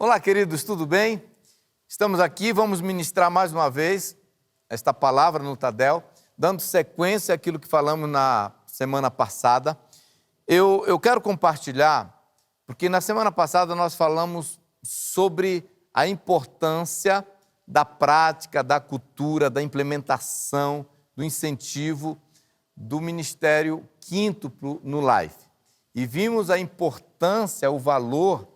Olá, queridos, tudo bem? Estamos aqui, vamos ministrar mais uma vez esta palavra no Tadel, dando sequência àquilo que falamos na semana passada. Eu quero compartilhar, porque na semana passada nós falamos sobre a importância da prática, da cultura, da implementação, do incentivo do Ministério Quíntuplo no Life. E vimos a importância, o valor,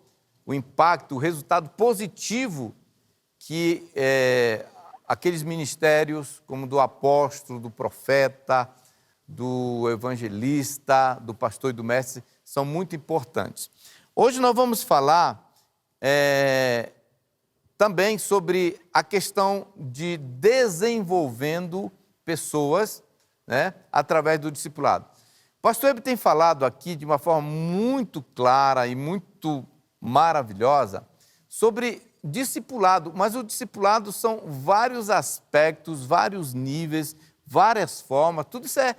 o impacto, o resultado positivo que aqueles ministérios, como do apóstolo, do profeta, do evangelista, do pastor e do mestre, são muito importantes. Hoje nós vamos falar também sobre a questão de desenvolvendo pessoas, né, através do discipulado. O pastor Hebe tem falado aqui de uma forma muito clara e muito maravilhosa sobre discipulado, mas o discipulado são vários aspectos, vários níveis, várias formas, tudo isso é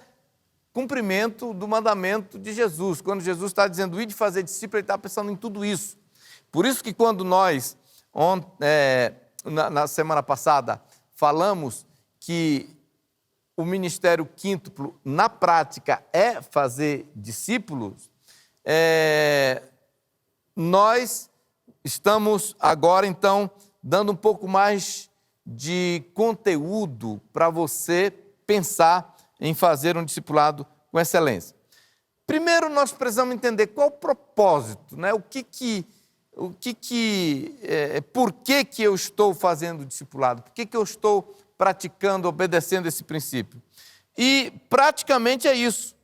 cumprimento do mandamento de Jesus. Quando Jesus está dizendo ir de fazer discípulo, ele está pensando em tudo isso. Por isso que quando nós, na semana passada, falamos que o ministério quíntuplo, na prática, é fazer discípulos, nós estamos agora, então, dando um pouco mais de conteúdo para você pensar em fazer um discipulado com excelência. Primeiro, nós precisamos entender qual o propósito, né? Por que eu estou fazendo o discipulado? Por que eu estou praticando, obedecendo esse princípio? E, praticamente, é isso.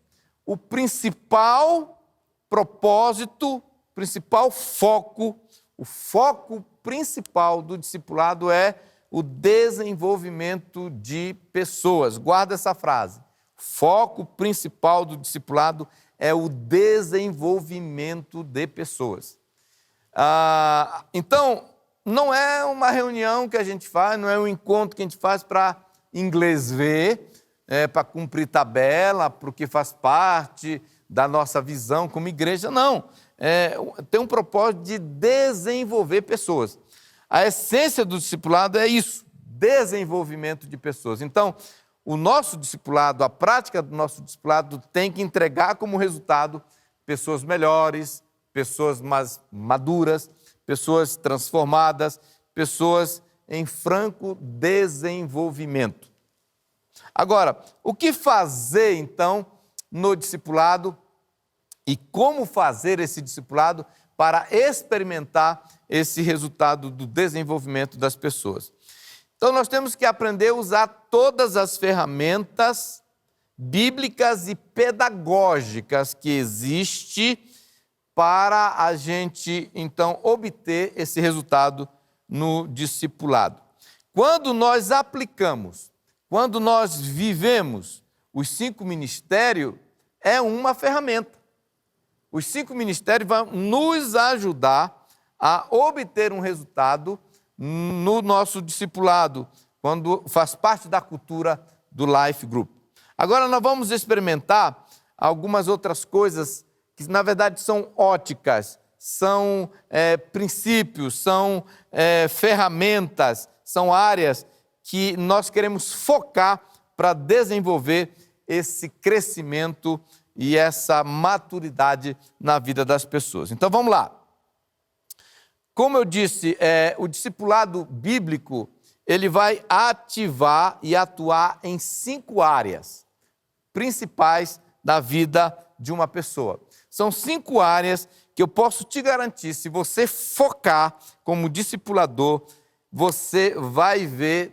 O principal propósito, principal foco, o foco principal do discipulado é o desenvolvimento de pessoas. Guarda essa frase. O foco principal do discipulado é o desenvolvimento de pessoas. Então, não é uma reunião que a gente faz, não é um encontro que a gente faz para inglês ver, para cumprir tabela, porque faz parte da nossa visão como igreja, não. Tem um propósito de desenvolver pessoas. A essência do discipulado é isso, desenvolvimento de pessoas. Então, o nosso discipulado, a prática do nosso discipulado tem que entregar como resultado pessoas melhores, pessoas mais maduras, pessoas transformadas, pessoas em franco desenvolvimento. Agora, o que fazer, então, no discipulado e como fazer esse discipulado para experimentar esse resultado do desenvolvimento das pessoas? Então, nós temos que aprender a usar todas as ferramentas bíblicas e pedagógicas que existem para a gente, então, obter esse resultado no discipulado. Quando nós aplicamos, quando nós vivemos os 5 ministérios, é uma ferramenta. Os 5 ministérios vão nos ajudar a obter um resultado no nosso discipulado, quando faz parte da cultura do Life Group. Agora nós vamos experimentar algumas outras coisas que na verdade são óticas, são princípios, são ferramentas, são áreas que nós queremos focar para desenvolver esse crescimento e essa maturidade na vida das pessoas. Então vamos lá. Como eu disse, o discipulado bíblico, ele vai ativar e atuar em 5 áreas principais da vida de uma pessoa. São 5 áreas que eu posso te garantir, se você focar como discipulador, você vai ver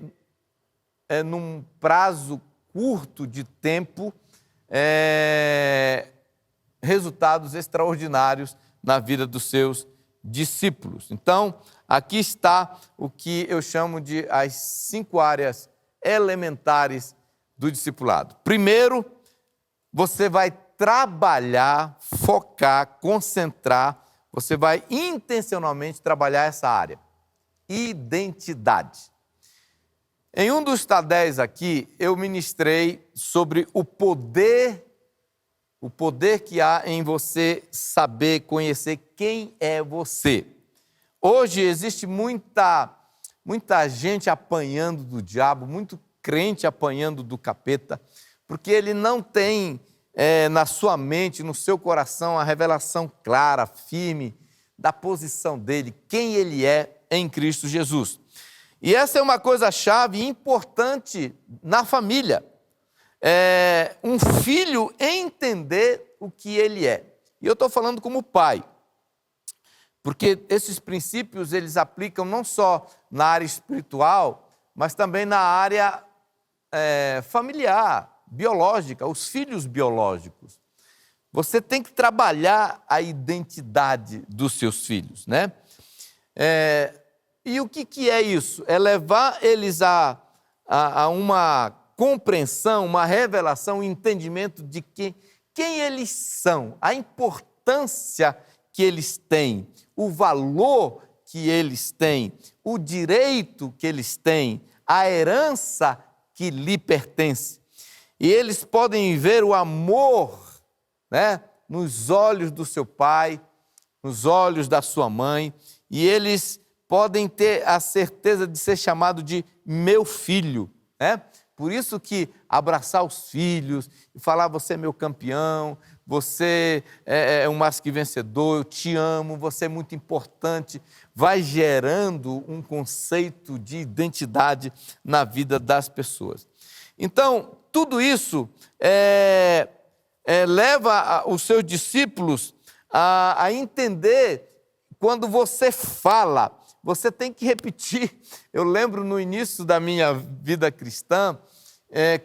num prazo curto de tempo resultados extraordinários na vida dos seus discípulos. Então, aqui está o que eu chamo de as 5 áreas elementares do discipulado. Primeiro, você vai trabalhar, focar, concentrar, você vai intencionalmente trabalhar essa área. Identidade. Em um dos Tadéis aqui, eu ministrei sobre o poder que há em você saber, conhecer quem é você. Hoje existe muita gente apanhando do diabo, muito crente apanhando do capeta, porque ele não tem na sua mente, no seu coração, a revelação clara, firme da posição dele, quem ele é em Cristo Jesus. E essa é uma coisa chave e importante na família. Um filho entender o que ele é. E eu estou falando como pai, porque esses princípios eles aplicam não só na área espiritual, mas também na área familiar, biológica, os filhos biológicos. Você tem que trabalhar a identidade dos seus filhos, né? E o que é isso? É levar eles a uma compreensão, uma revelação, um entendimento de quem eles são, a importância que eles têm, o valor que eles têm, o direito que eles têm, a herança que lhe pertence. E eles podem ver o amor, né, nos olhos do seu pai, nos olhos da sua mãe, e eles podem ter a certeza de ser chamado de meu filho, né? Por isso que abraçar os filhos e falar, você é meu campeão, você é um mais que vencedor, eu te amo, você é muito importante, vai gerando um conceito de identidade na vida das pessoas. Então, tudo isso leva os seus discípulos a entender, quando você fala, você tem que repetir. Eu lembro no início da minha vida cristã,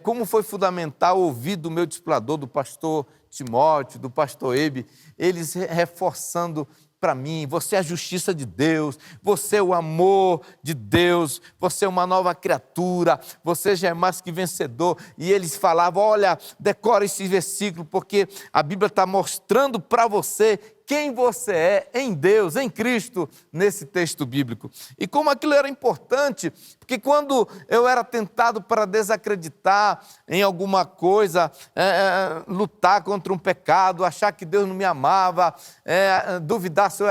como foi fundamental ouvir do meu discipulador, do pastor Timóteo, do pastor Ebe, eles reforçando para mim, você é a justiça de Deus, você é o amor de Deus, você é uma nova criatura, você já é mais que vencedor. E eles falavam, olha, decora esse versículo, porque a Bíblia está mostrando para você quem você é em Deus, em Cristo, nesse texto bíblico. E como aquilo era importante, porque quando eu era tentado para desacreditar em alguma coisa, lutar contra um pecado, achar que Deus não me amava, duvidar se eu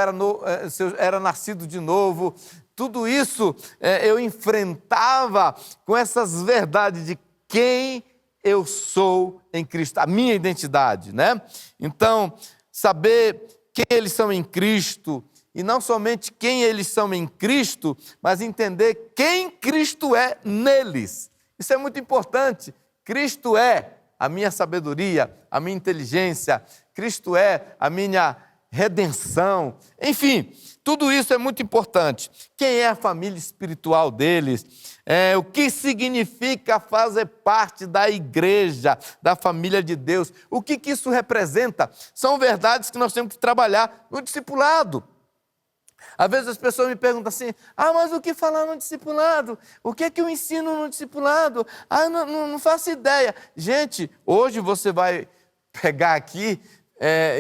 era nascido de novo, tudo isso eu enfrentava com essas verdades de quem eu sou em Cristo, a minha identidade, né? Então, saber quem eles são em Cristo, e não somente quem eles são em Cristo, mas entender quem Cristo é neles. Isso é muito importante. Cristo é a minha sabedoria, a minha inteligência, Cristo é a minha redenção. Enfim, tudo isso é muito importante. Quem é a família espiritual deles? O que significa fazer parte da igreja, da família de Deus? O que isso representa? São verdades que nós temos que trabalhar no discipulado. Às vezes as pessoas me perguntam assim, mas o que falar no discipulado? O que é que eu ensino no discipulado? Não faço ideia. Gente, hoje você vai pegar aqui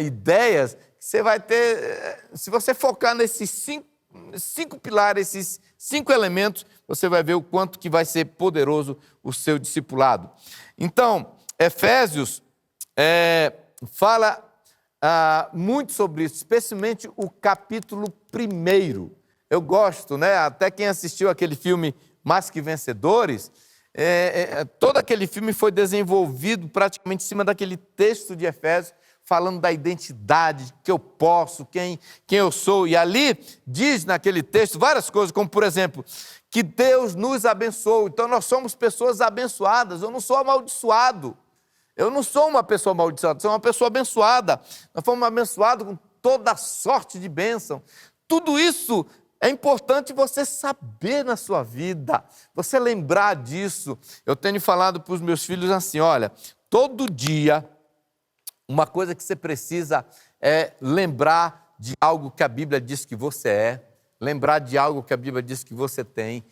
ideias que você vai ter, se você focar nesses cinco pilares, esses 5 elementos, você vai ver o quanto que vai ser poderoso o seu discipulado. Então, Efésios fala muito sobre isso, especialmente o capítulo 1. Eu gosto, né? Até quem assistiu aquele filme Mais que Vencedores, todo aquele filme foi desenvolvido praticamente em cima daquele texto de Efésios, falando da identidade, que eu posso, quem eu sou. E ali diz naquele texto várias coisas, como por exemplo, que Deus nos abençoou. Então nós somos pessoas abençoadas. Eu não sou amaldiçoado. Eu não sou uma pessoa amaldiçoada, eu sou uma pessoa abençoada. Nós fomos abençoados com toda sorte de bênção. Tudo isso é importante você saber na sua vida, você lembrar disso. Eu tenho falado para os meus filhos assim, olha, todo dia, uma coisa que você precisa é lembrar de algo que a Bíblia diz que você é, lembrar de algo que a Bíblia diz que você tem,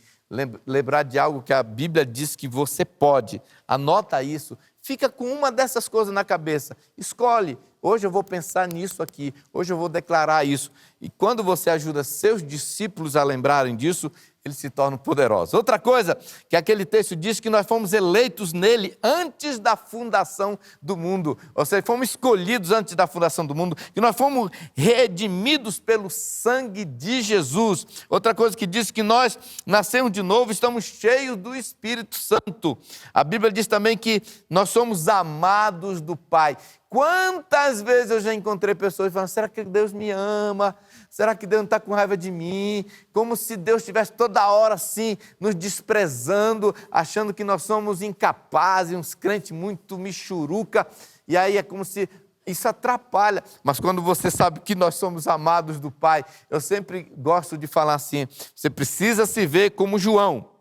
lembrar de algo que a Bíblia diz que você pode. Anota isso, fica com uma dessas coisas na cabeça, escolhe hoje eu vou pensar nisso aqui, hoje eu vou declarar isso. E quando você ajuda seus discípulos a lembrarem disso, eles se tornam poderosos. Outra coisa que aquele texto diz que nós fomos eleitos nele antes da fundação do mundo. Ou seja, fomos escolhidos antes da fundação do mundo, que nós fomos redimidos pelo sangue de Jesus. Outra coisa que diz que nós nascemos de novo, estamos cheios do Espírito Santo. A Bíblia diz também que nós somos amados do Pai. Quantas vezes eu já encontrei pessoas falando, será que Deus me ama? Será que Deus não está com raiva de mim? Como se Deus estivesse toda hora assim, nos desprezando, achando que nós somos incapazes, uns crentes muito michuruca. E aí é como se isso atrapalha. Mas quando você sabe que nós somos amados do Pai, eu sempre gosto de falar assim, você precisa se ver como João.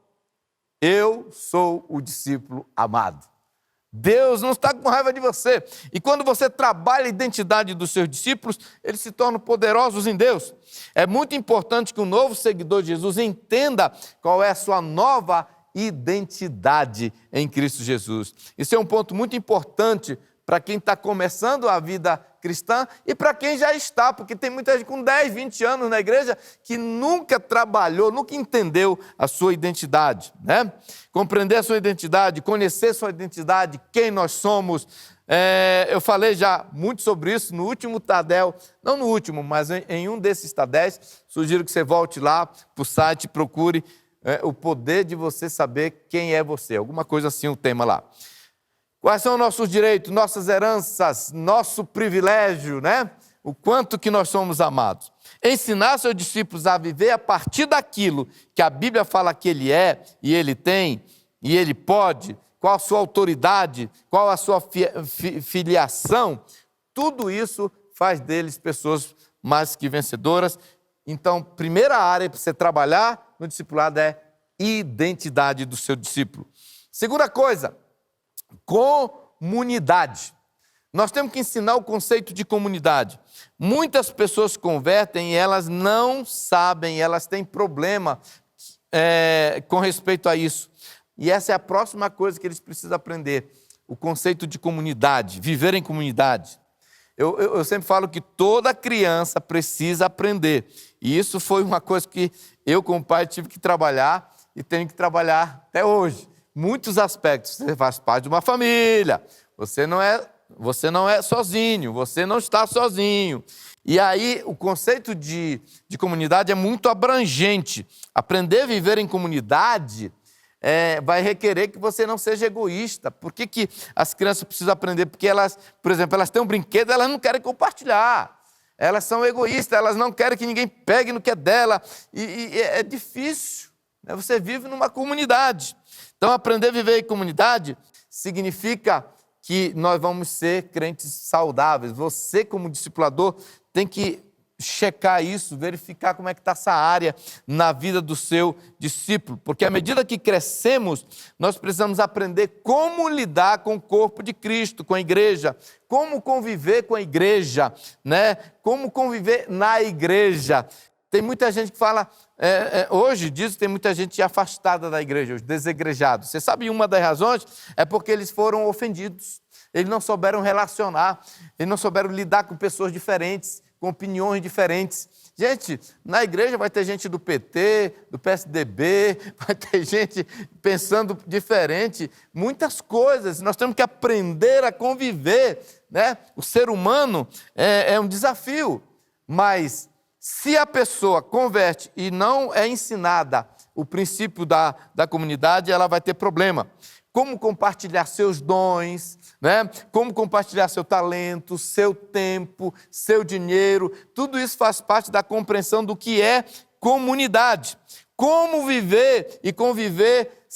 Eu sou o discípulo amado. Deus não está com raiva de você. E quando você trabalha a identidade dos seus discípulos, eles se tornam poderosos em Deus. É muito importante que o novo seguidor de Jesus entenda qual é a sua nova identidade em Cristo Jesus. Isso é um ponto muito importante para quem está começando a vida cristã e para quem já está, porque tem muita gente com 10, 20 anos na igreja que nunca trabalhou, nunca entendeu a sua identidade, né? Compreender a sua identidade, conhecer sua identidade, quem nós somos. Eu falei já muito sobre isso no último Tadel, não no último, mas em um desses Tadéis. Sugiro que você volte lá para o site e procure o poder de você saber quem é você, alguma coisa assim o tema lá. Quais são nossos direitos, nossas heranças, nosso privilégio, né? O quanto que nós somos amados. Ensinar seus discípulos a viver a partir daquilo que a Bíblia fala que ele é, e ele tem, e ele pode, qual a sua autoridade, qual a sua filiação, tudo isso faz deles pessoas mais que vencedoras. Então, primeira área para você trabalhar no discipulado é identidade do seu discípulo. Segunda coisa, comunidade. Nós temos que ensinar o conceito de comunidade. Muitas pessoas convertem e elas não sabem, elas têm problema com respeito a isso. E essa é a próxima coisa que eles precisam aprender, o conceito de comunidade, viver em comunidade. Eu sempre falo que toda criança precisa aprender. E isso foi uma coisa que eu, como pai, tive que trabalhar e tenho que trabalhar até hoje. Muitos aspectos. Você faz parte de uma família, você não é sozinho, você não está sozinho. E aí o conceito de comunidade é muito abrangente. Aprender a viver em comunidade vai requerer que você não seja egoísta. Por que as crianças precisam aprender? Porque elas, por exemplo, elas têm um brinquedo, elas não querem compartilhar. Elas são egoístas, elas não querem que ninguém pegue no que é dela. E é difícil, né? Você vive numa comunidade. Então, aprender a viver em comunidade significa que nós vamos ser crentes saudáveis. Você, como discipulador, tem que checar isso, verificar como é que está essa área na vida do seu discípulo. Porque à medida que crescemos, nós precisamos aprender como lidar com o corpo de Cristo, com a igreja, como conviver com a igreja, né? Como conviver na igreja. Tem muita gente que fala, hoje diz que tem muita gente afastada da igreja, os desigrejados. Você sabe, uma das razões é porque eles foram ofendidos, eles não souberam relacionar, eles não souberam lidar com pessoas diferentes, com opiniões diferentes. Gente, na igreja vai ter gente do PT, do PSDB, vai ter gente pensando diferente, muitas coisas. Nós temos que aprender a conviver, né? O ser humano é um desafio, mas se a pessoa converte e não é ensinada o princípio da comunidade, ela vai ter problema. Como compartilhar seus dons, né? Como compartilhar seu talento, seu tempo, seu dinheiro, tudo isso faz parte da compreensão do que é comunidade. Como viver e conviver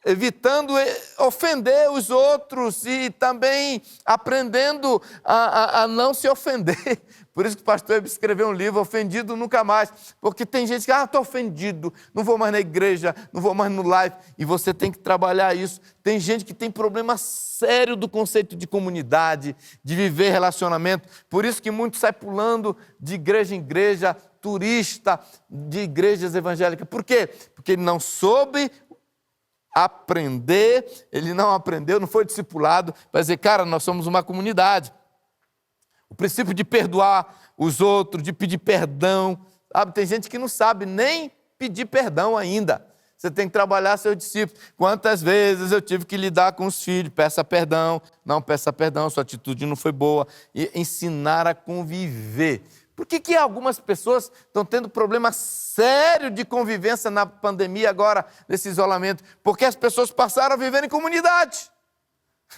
evitando ofender os outros e também aprendendo a não se ofender. Por isso que o pastor escreveu um livro, Ofendido Nunca Mais, porque tem gente que, estou ofendido, não vou mais na igreja, não vou mais no live, e você tem que trabalhar isso. Tem gente que tem problema sério do conceito de comunidade, de viver relacionamento, por isso que muitos saem pulando de igreja em igreja, turista de igrejas evangélicas. Por quê? Porque ele não soube aprender, ele não aprendeu, não foi discipulado, para dizer, cara, nós somos uma comunidade. O princípio de perdoar os outros, de pedir perdão. Sabe? Tem gente que não sabe nem pedir perdão ainda. Você tem que trabalhar seus discípulos. Quantas vezes eu tive que lidar com os filhos, peça perdão, não peça perdão, sua atitude não foi boa. E ensinar a conviver. Por que algumas pessoas estão tendo problema sério de convivência na pandemia agora, nesse isolamento? Porque as pessoas passaram a viver em comunidade.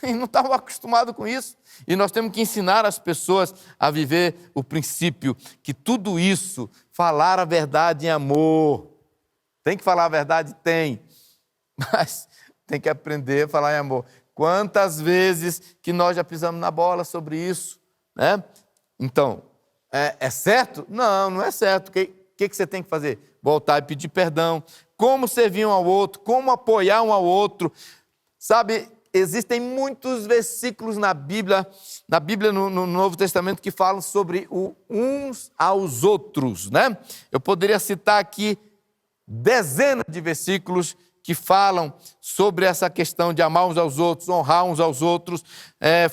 E não estavam acostumados com isso. E nós temos que ensinar as pessoas a viver o princípio que tudo isso, falar a verdade em amor. Tem que falar a verdade? Tem. Mas tem que aprender a falar em amor. Quantas vezes que nós já pisamos na bola sobre isso, né? Então, é certo? Não, não é certo. O que você tem que fazer? Voltar e pedir perdão. Como servir um ao outro, como apoiar um ao outro. Sabe, existem muitos versículos na Bíblia no Novo Testamento, que falam sobre o uns aos outros, né? Eu poderia citar aqui dezenas de versículos que falam sobre essa questão de amar uns aos outros, honrar uns aos outros,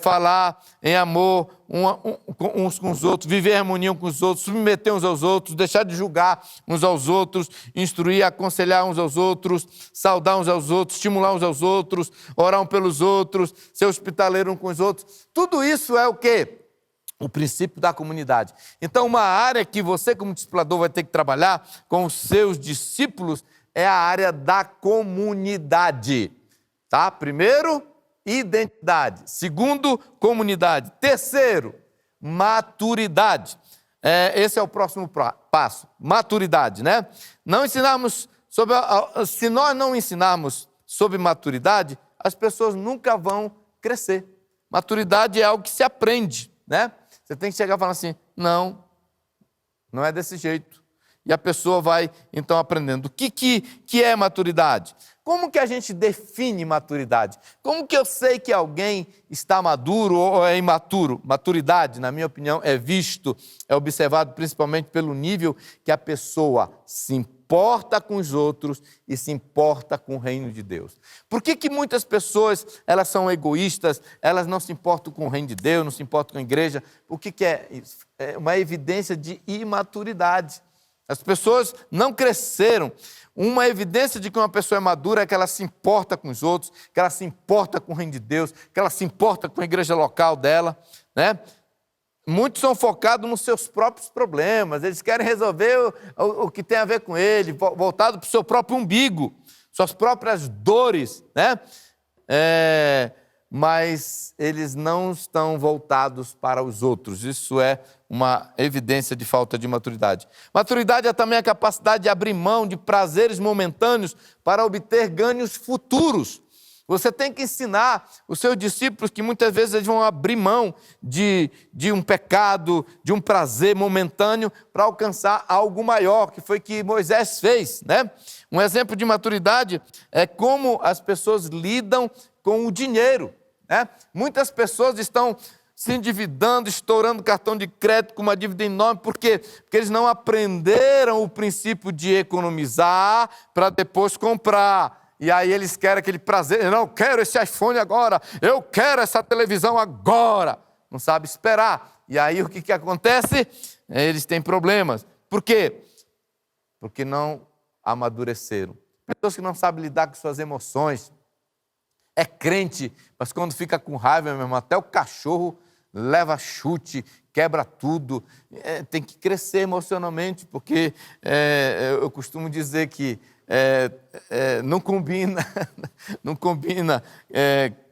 falar em amor uns com os outros, viver em harmonia uns com os outros, submeter uns aos outros, deixar de julgar uns aos outros, instruir, aconselhar uns aos outros, saudar uns aos outros, estimular uns aos outros, orar uns pelos outros, ser hospitaleiro uns com os outros. Tudo isso é o quê? O princípio da comunidade. Então, uma área que você, como discipulador, vai ter que trabalhar com os seus discípulos é a área da comunidade. Tá? Primeiro, identidade. Segundo, comunidade. Terceiro, maturidade. Esse é o próximo passo. Maturidade, né? Se nós não ensinarmos sobre maturidade, as pessoas nunca vão crescer. Maturidade é algo que se aprende, né? Você tem que chegar e falar assim, não é desse jeito. E a pessoa vai, então, aprendendo. O que é maturidade? Como que a gente define maturidade? Como que eu sei que alguém está maduro ou é imaturo? Maturidade, na minha opinião, é visto, é observado principalmente pelo nível que a pessoa se importa com os outros e se importa com o reino de Deus. Por que muitas pessoas, elas são egoístas, elas não se importam com o reino de Deus, não se importam com a igreja? O que é isso? É uma evidência de imaturidade. As pessoas não cresceram. Uma evidência de que uma pessoa é madura é que ela se importa com os outros, que ela se importa com o reino de Deus, que ela se importa com a igreja local dela, né? Muitos são focados nos seus próprios problemas, eles querem resolver o que tem a ver com ele, voltado para o seu próprio umbigo, suas próprias dores, né? Mas eles não estão voltados para os outros. Isso é uma evidência de falta de maturidade. Maturidade é também a capacidade de abrir mão de prazeres momentâneos para obter ganhos futuros. Você tem que ensinar os seus discípulos que muitas vezes eles vão abrir mão de um pecado, de um prazer momentâneo para alcançar algo maior, que foi que Moisés fez, né? Um exemplo de maturidade é como as pessoas lidam com o dinheiro, né? Muitas pessoas estão se endividando, estourando cartão de crédito com uma dívida enorme, por quê? Porque eles não aprenderam o princípio de economizar para depois comprar. E aí eles querem aquele prazer, eu não quero esse iPhone agora, eu quero essa televisão agora. Não sabe esperar. E aí o que acontece? Eles têm problemas. Por quê? Porque não amadureceram. Pessoas que não sabem lidar com suas emoções. É crente, mas quando fica com raiva, meu irmão, até o cachorro leva chute, quebra tudo. Tem que crescer emocionalmente, porque eu costumo dizer que não combina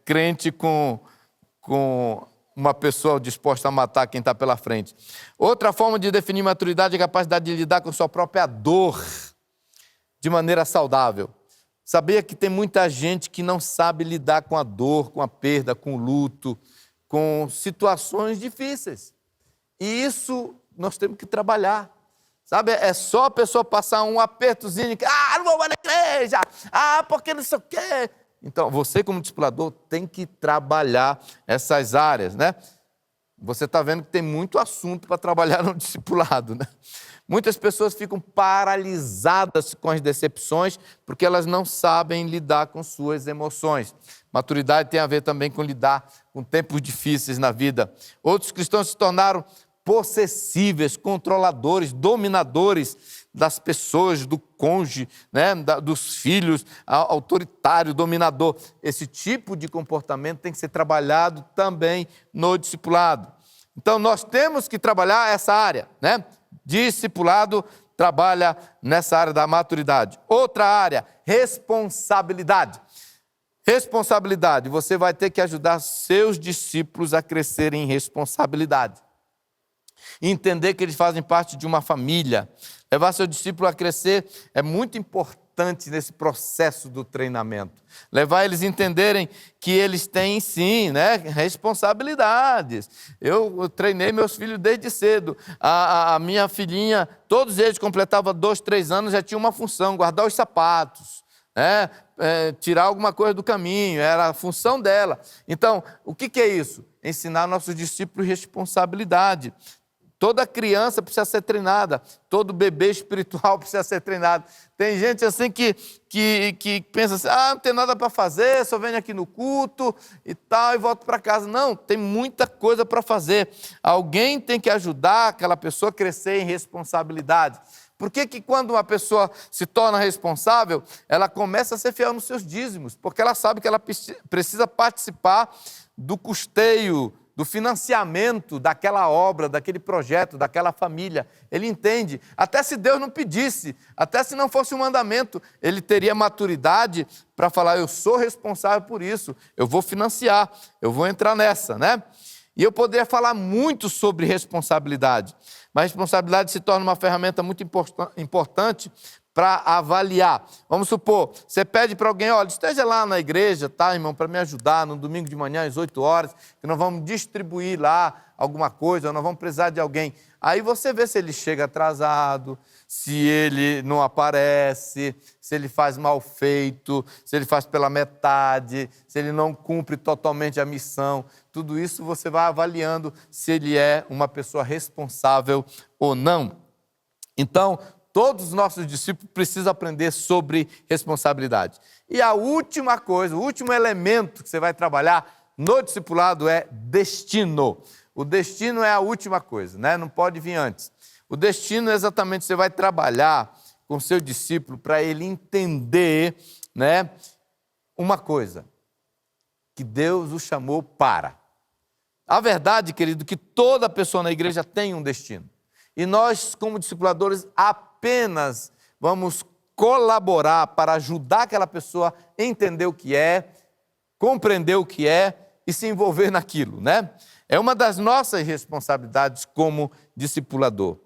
crente com uma pessoa disposta a matar quem está pela frente. Outra forma de definir maturidade é a capacidade de lidar com sua própria dor de maneira saudável. Sabia que tem muita gente que não sabe lidar com a dor, com a perda, com o luto, com situações difíceis. E isso nós temos que trabalhar. Sabe, é só a pessoa passar um apertozinho, não vou mais na igreja, porque não sei o quê. Então, você como discipulador tem que trabalhar essas áreas, né? Você está vendo que tem muito assunto para trabalhar no discipulado, né? Muitas pessoas ficam paralisadas com as decepções porque elas não sabem lidar com suas emoções. Maturidade tem a ver também com lidar com tempos difíceis na vida. Outros cristãos se tornaram possessíveis, controladores, dominadores das pessoas, do cônjuge, né, dos filhos, autoritário, dominador. Esse tipo de comportamento tem que ser trabalhado também no discipulado. Então, nós temos que trabalhar essa área, né? Discipulado trabalha nessa área da maturidade. Outra área, responsabilidade. Responsabilidade. Você vai ter que ajudar seus discípulos a crescerem em responsabilidade. Entender que eles fazem parte de uma família. Levar seu discípulo a crescer é muito importante nesse processo do treinamento. Levar eles a entenderem que eles têm, sim, né, responsabilidades. Eu treinei meus filhos desde cedo. A minha filhinha, todos eles completavam 2, 3 anos, já tinha uma função, guardar os sapatos, né, tirar alguma coisa do caminho, era a função dela. Então, o que é isso? Ensinar nossos discípulos responsabilidade. Toda criança precisa ser treinada, todo bebê espiritual precisa ser treinado. Tem gente assim que pensa assim, não tem nada para fazer, só venho aqui no culto e tal, e volto para casa. Não, tem muita coisa para fazer. Alguém tem que ajudar aquela pessoa a crescer em responsabilidade. Por que quando uma pessoa se torna responsável, ela começa a ser fiel nos seus dízimos? Porque ela sabe que ela precisa participar do custeio, do financiamento daquela obra, daquele projeto, daquela família. Ele entende. Até se Deus não pedisse, até se não fosse um mandamento, ele teria maturidade para falar, eu sou responsável por isso, eu vou financiar, eu vou entrar nessa, né? E eu poderia falar muito sobre responsabilidade, mas responsabilidade se torna uma ferramenta muito importante para avaliar. Vamos supor, você pede para alguém, olha, esteja lá na igreja, tá, irmão, para me ajudar no domingo de manhã às 8 horas, que nós vamos distribuir lá alguma coisa, nós vamos precisar de alguém. Aí você vê se ele chega atrasado, se ele não aparece, se ele faz mal feito, se ele faz pela metade, se ele não cumpre totalmente a missão. Tudo isso você vai avaliando se ele é uma pessoa responsável ou não. Então, todos os nossos discípulos precisam aprender sobre responsabilidade. E a última coisa, o último elemento que você vai trabalhar no discipulado é destino. O destino é a última coisa, né? Não pode vir antes. O destino é exatamente, você vai trabalhar com o seu discípulo para ele entender, né, uma coisa, que Deus o chamou para. A verdade, querido, que toda pessoa na igreja tem um destino. E nós, como discipuladores, apenas vamos colaborar para ajudar aquela pessoa a entender o que é, compreender o que é e se envolver naquilo, né? É uma das nossas responsabilidades como discipulador.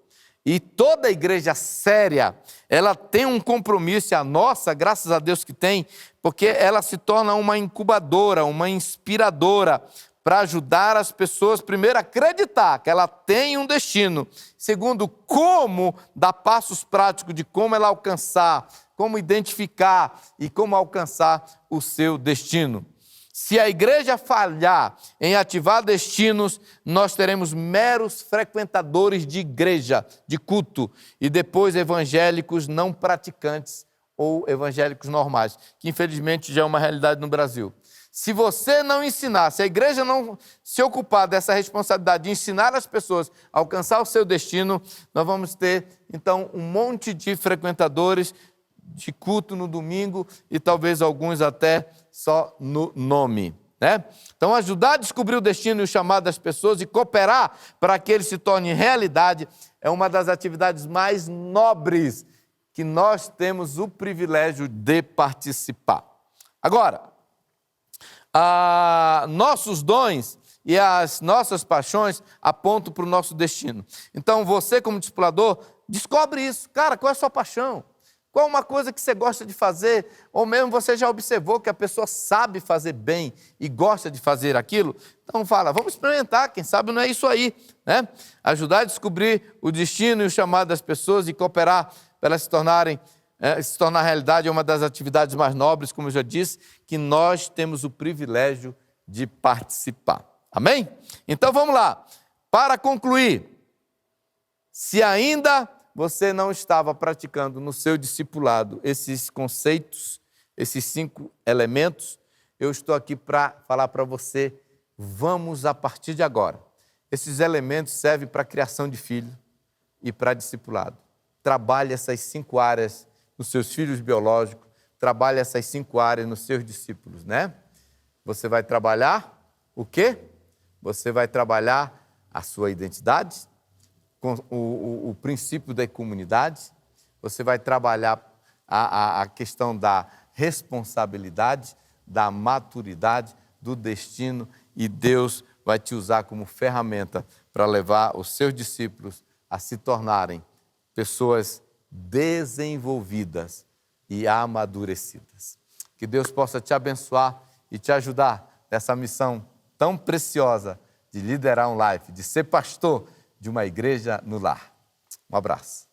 E toda igreja séria, ela tem um compromisso, a nossa, graças a Deus que tem, porque ela se torna uma incubadora, uma inspiradora, para ajudar as pessoas, primeiro, a acreditar que ela tem um destino. Segundo, como dar passos práticos de como ela alcançar, como identificar e como alcançar o seu destino. Se a igreja falhar em ativar destinos, nós teremos meros frequentadores de igreja, de culto, e depois evangélicos não praticantes ou evangélicos normais, que infelizmente já é uma realidade no Brasil. Se você não ensinar, se a igreja não se ocupar dessa responsabilidade de ensinar as pessoas a alcançar o seu destino, nós vamos ter, então, um monte de frequentadores de culto no domingo e talvez alguns até só no nome, né? Então, ajudar a descobrir o destino e o chamado das pessoas e cooperar para que ele se torne realidade é uma das atividades mais nobres que nós temos o privilégio de participar. Agora, nossos dons e as nossas paixões apontam para o nosso destino. Então, você como discipulador, descobre isso. Cara, qual é a sua paixão? Qual uma coisa que você gosta de fazer? Ou mesmo você já observou que a pessoa sabe fazer bem e gosta de fazer aquilo? Então fala, vamos experimentar, quem sabe não é isso aí, né? Ajudar a descobrir o destino e o chamado das pessoas e cooperar para elas se tornar realidade é uma das atividades mais nobres, como eu já disse, que nós temos o privilégio de participar. Amém? Então vamos lá. Para concluir, se ainda você não estava praticando no seu discipulado esses conceitos, esses 5 elementos, eu estou aqui para falar para você vamos, a partir de agora, esses elementos servem para a criação de filho e para discipulado. Trabalhe essas 5 áreas nos seus filhos biológicos, trabalhe essas 5 áreas nos seus discípulos, né? Você vai trabalhar o quê? Você vai trabalhar a sua identidade, com o princípio da comunidade, você vai trabalhar a questão da responsabilidade, da maturidade, do destino, e Deus vai te usar como ferramenta para levar os seus discípulos a se tornarem pessoas desenvolvidas e amadurecidas. Que Deus possa te abençoar e te ajudar nessa missão tão preciosa de liderar um life, de ser pastor de uma igreja no lar. Um abraço.